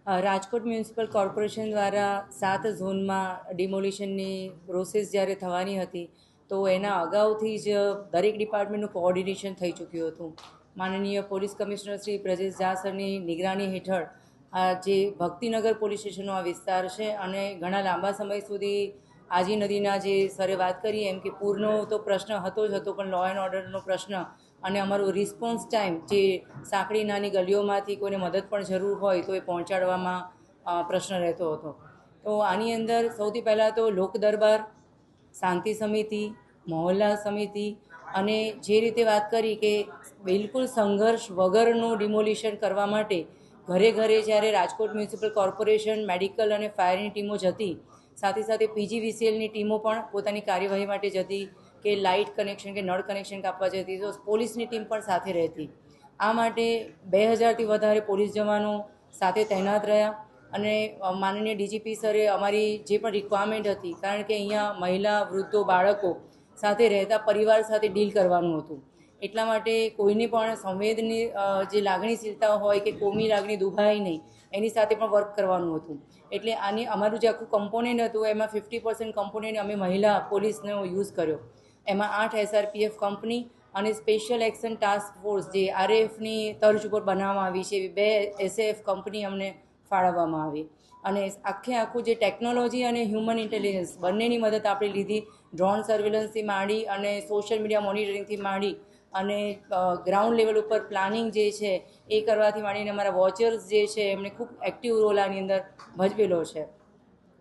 Rajkot municipal corporation દ્વારા 7 ઝોનમાં ડિમોલિશનની process જ્યારે થવાની હતી તો એના અગાઉથી જ દરેક ડિપાર્ટમેન્ટનું કોઓર્ડિનેશન થઈ ચૂક્યું હતું. માનનીય પોલીસ કમિશનર શ્રી બ્રજેશ ઝા સરની નિગરાની હેઠળ આ જે ભક્તિનગર પોલીસ સ્ટેશનનો આ વિસ્તાર છે અને ઘણા લાંબા સમય સુધી આજી નદીના જે સરે વાત કરી એમ કે પૂરનો તો પ્રશ્ન હતો જ હતો, પણ લો એન્ડ ઓર્ડરનો પ્રશ્ન અને અમારો રિસ્પોન્સ ટાઈમ જે સાંકડી નાની ગલીઓમાંથી કોઈને મદદ પણ જરૂર હોય તો એ પહોંચાડવામાં પ્રશ્ન રહેતો હતો. તો આની અંદર સૌથી પહેલાં તો લોક દરબાર, શાંતિ સમિતિ, મહોલ્લા સમિતિ અને જે રીતે વાત કરી કે બિલકુલ સંઘર્ષ વગરનું ડિમોલિશન કરવા માટે ઘરે ઘરે જ્યારે રાજકોટ મ્યુનિસિપલ કોર્પોરેશન, મેડિકલ અને ફાયરની ટીમો જતી, સાથે સાથે PGVCLની ટીમો પણ પોતાની કાર્યવાહી માટે જતી, કે લાઇટ કનેક્શન કે નળ કનેક્શન કાપવા જતી, તો પોલીસની ટીમ પણ સાથે રહેતી. આ માટે 2000થી વધારે પોલીસ જવાનો સાથે તૈનાત રહ્યા અને માનનીય DGP સરે અમારી જે પણ રિક્વાયરમેન્ટ હતી, કારણ કે અહીંયા મહિલા, વૃદ્ધો, બાળકો સાથે રહેતા પરિવાર સાથે ડીલ કરવાનું હતું, એટલા માટે કોઈને પણ સંવેદની જે લાગણીશીલતા હોય કે કોમી લાગણી દુભાય નહીં એની સાથે પણ વર્ક કરવાનું હતું. એટલે આની અમારું જે આખું કમ્પોનેન્ટ હતું એમાં 50% કમ્પોનેન્ટ અમે મહિલા પોલીસનો યુઝ કર્યો. એમાં 8 SRPF કંપની અને સ્પેશિયલ એક્શન ટાસ્ક ફોર્સ જે RAFની તર્જ ઉપર બનાવવામાં આવી છે, 2 SAF કંપની અમને ફાળવવામાં આવી અને આખું જે ટેકનોલોજી અને હ્યુમન ઇન્ટેલિજન્સ બંનેની મદદ આપણે લીધી. ડ્રોન સર્વેલન્સથી માંડી અને સોશિયલ મીડિયા મોનિટરિંગથી માંડી અને ગ્રાઉન્ડ લેવલ ઉપર પ્લાનિંગ જે છે એ કરવાથી માંડીને અમારા વોચર્સ જે છે એમણે ખૂબ એક્ટિવ રોલ આની અંદર ભજવેલો છે.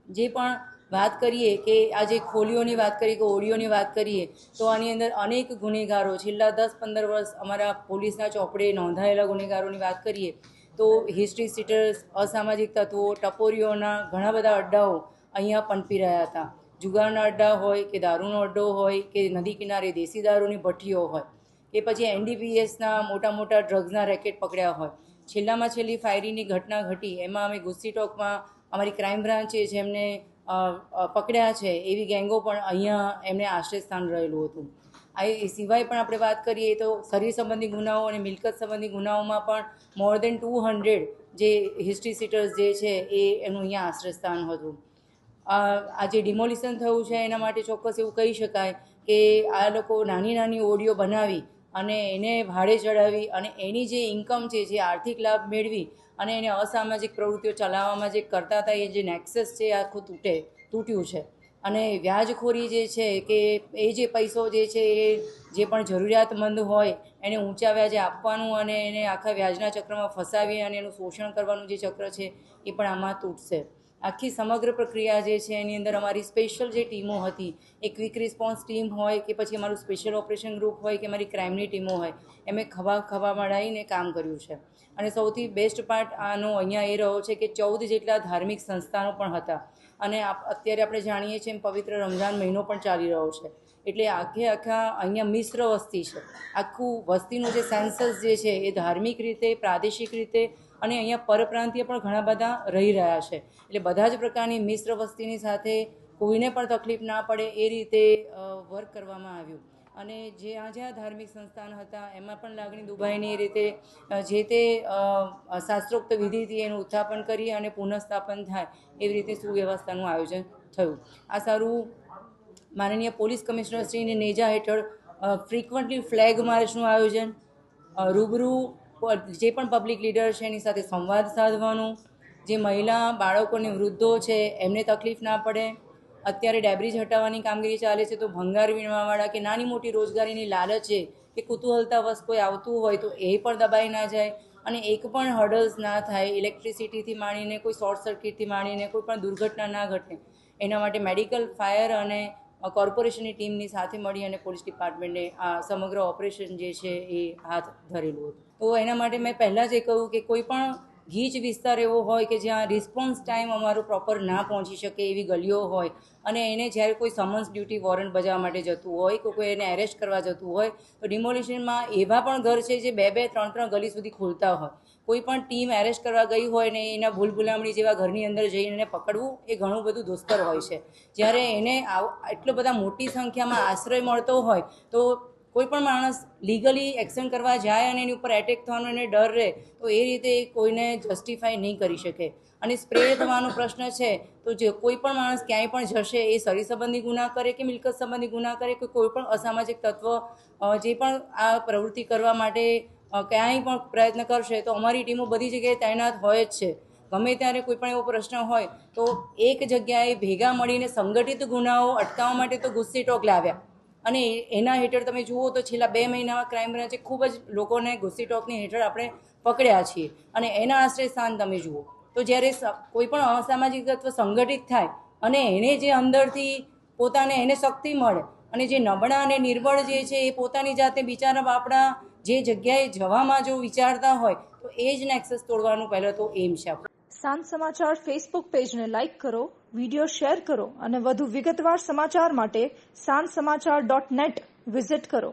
જે પણ વાત કરીએ કે આ જે ખોલીઓની વાત કરીએ કે ઓડિયોની વાત કરીએ તો આની અંદર અનેક ગુનેગારો છેલ્લા 10-15 વર્ષ અમારા પોલીસના ચોપડે નોંધાયેલા ગુનેગારોની વાત કરીએ તો હિસ્ટ્રી સીટર્સ, અસામાજિક તત્વો, ટપોરીઓના ઘણા બધા અડ્ડાઓ અહીંયા પનપી રહ્યા હતા. જુગારના અડ્ડા હોય કે દારૂનો અડ્ડો હોય કે નદી કિનારે દેશી દારૂની ભઠ્ઠીઓ હોય કે પછી NDPSના મોટા મોટા ડ્રગ્સના રેકેટ પકડ્યા હોય. છેલ્લામાં છેલ્લી ફાયરિંગની ઘટના ઘટી એમાં અમે ગુસ્સી ટોકમાં અમારી ક્રાઇમ બ્રાન્ચે જેમને પકડ્યા છે એવી ગેંગો પણ અહીંયા એમને આશ્રય સ્થાન રહેલું હતું. આ સિવાય પણ આપણે વાત કરીએ તો શરીર સંબંધી ગુનાઓ અને મિલકત સંબંધી ગુનાઓમાં પણ મોર દેન 200 જે હિસ્ટ્રી સીટર્સ જે છે એ એનું અહીંયા આશ્રય સ્થાન હતું. આ જે ડિમોલિશન થયું છે એના માટે ચોક્કસ એવું કહી શકાય કે આ લોકો નાની નાની ઓડિયો બનાવી અને એને ભાડે ચડાવી અને એની જે ઇન્કમ છે, જે આર્થિક લાભ મેળવી અને એને અસામાજિક પ્રવૃત્તિઓ ચલાવવામાં જે કરતા હતા એ જે નેક્સસ છે એ આખું તૂટ્યું છે. અને વ્યાજખોરી જે છે કે એ જે પૈસો જે છે એ જે પણ જરૂરિયાતમંદ હોય એને ઊંચા વ્યાજે આપવાનું અને એને આખા વ્યાજના ચક્રમાં ફસાવી અને એનું શોષણ કરવાનું જે ચક્ર છે એ પણ આમાં તૂટશે. આખી સમગ્ર પ્રક્રિયા જે છે એની અંદર અમારી સ્પેશિયલ જે ટીમો હતી, એ ક્વિક રિસ્પોન્સ ટીમ હોય કે પછી અમારું સ્પેશિયલ ઓપરેશન ગ્રુપ હોય કે અમારી ક્રાઇમની ટીમો હોય, એમણે ખભા મળાવીને કામ કર્યું છે. અને સૌથી બેસ્ટ પાર્ટ આનો અહીંયા એ રહ્યો છે કે 14 જેટલા ધાર્મિક સંસ્થાનો પણ હતા અને અત્યારે આપણે જાણીએ છીએ પવિત્ર રમઝાન મહિનો પણ ચાલી રહ્યો છે, એટલે આખા અહીંયા મિશ્ર વસ્તી છે. આખું વસ્તીનું જે સેન્સસ જે છે એ ધાર્મિક રીતે, પ્રાદેશિક રીતે અને અહીંયા પરપ્રાંતીય પણ ઘણા બધા રહી રહ્યા છે. એટલે બધા જ પ્રકારની મિશ્ર વસ્તીની સાથે કોઈને પણ તકલીફ ના પડે એ રીતે વર્ક કરવામાં આવ્યું. અને જ્યાં ધાર્મિક સંસ્થાન હતા એમાં પણ લાગણી દુભાઈની રીતે જે તે શાસ્ત્રોક્ત વિધિથી એનું ઉત્થાપન કરી અને પુનઃસ્થાપન થાય એવી રીતે સુવ્યવસ્થાનું આયોજન થયું. આ સારું માનનીય પોલીસ કમિશનરશ્રીની નેજા હેઠળ ફ્રિકવન્ટલી ફ્લેગ માર્ચનું આયોજન, રૂબરૂ જે પણ પબ્લિક લીડર છે એની સાથે સંવાદ સાધવાનું, જે મહિલા, બાળકો અને વૃદ્ધો છે એમને તકલીફ ના પડે. અત્યારે ડેબ્રિજ હટાવવાની કામગીરી ચાલે છે તો ભંગાર વીણવાવાળા કે નાની મોટી રોજગારીની લાલચે કે કુતૂહલતાવશ કોઈ આવતું હોય તો એ પણ દબાઈ ના જાય અને એક પણ હર્ડલ્સ ના થાય. ઇલેક્ટ્રિસિટીથી માંડીને કોઈ શોર્ટ સર્કિટથી માંડીને કોઈ પણ દુર્ઘટના ના ઘટે એના માટે મેડિકલ, ફાયર અને કોર્પોરેશનની ટીમની સાથે મળી અને પોલીસ ડિપાર્ટમેન્ટે આ સમગ્ર ઓપરેશન જે છે એ હાથ ધરેલું હતું. તો એના માટે મેં પહેલાં જ એ કહ્યું કે કોઈ પણ ગીચ વિસ્તાર એવો હોય કે જ્યાં રિસ્પોન્સ ટાઈમ અમારો પ્રોપર ના પહોંચી શકે એવી ગલીઓ હોય અને એને જ્યારે કોઈ સમન્સ ડ્યુટી વોરંટ બજાવવા માટે જતું હોય કે કોઈ એને એરેસ્ટ કરવા જતું હોય તો ડિમોલિશનમાં એવા પણ ઘર છે જે 2-2, 3-3 ગલી સુધી ખોલતા હોય. કોઈ પણ ટીમ એરેસ્ટ કરવા ગઈ હોય ને એના ભૂલભુલામણી જેવા ઘરની અંદર જઈને પકડવું એ ઘણું બધું દુષ્કર હોય છે. જ્યારે એને એટલો બધા મોટી સંખ્યામાં આશ્રય મળતો હોય તો કોઈ પણ માણસ લીગલી એક્શન કરવા જાય અને એની ઉપર એટેક થવાનો એને ડર રહે તો એ રીતે એ કોઈને જસ્ટિફાઈ નહીં કરી શકે. અને સ્પ્રે થવાનો પ્રશ્ન છે તો જે કોઈ પણ માણસ ક્યાંય પણ જશે એ શરીર સંબંધી ગુના કરે કે મિલકત સંબંધી ગુના કરે કે કોઈ પણ અસામાજિક તત્વ જે પણ આ પ્રવૃત્તિ કરવા માટે ક્યાંય પણ પ્રયત્ન કરશે તો અમારી ટીમો બધી જગ્યાએ તૈનાત હોય જ છે. ગમે ત્યારે કોઈ પણ એવો પ્રશ્ન હોય તો એક જગ્યાએ ભેગા મળીને સંગઠિત ગુનાઓ અટકાવવા માટે તો ગુસ્સી ટોક લાવ્યા અને એના હેઠળ તમે જુઓ તો છેલ્લા 2 મહિનામાં ક્રાઇમ બ્રાન્ચે ખૂબ જ લોકોને ગુસ્સી ટોકની હેઠળ આપણે પકડ્યા છીએ. અને એના આશ્રય સ્થાન તમે જુઓ તો જ્યારે કોઈ પણ અસામાજિક તત્વ સંગઠિત થાય અને એને જે અંદરથી પોતાને એને શક્તિ મળે અને જે નબળા અને નિર્બળ જે છે એ પોતાની જાતે બિચારા બાપડા જે જગ્યાએ જવામાં જો વિચારતા હોય તો એ જ નેક્સસ તોડવાનું પહેલાં તો એમ છે. સાંજ સમાચાર ફેસબુક પેજને લાઇક કરો, વિડીયો શેર કરો અને વધુ વિગતવાર સમાચાર માટે sanssamachar.net વિઝિટ કરો.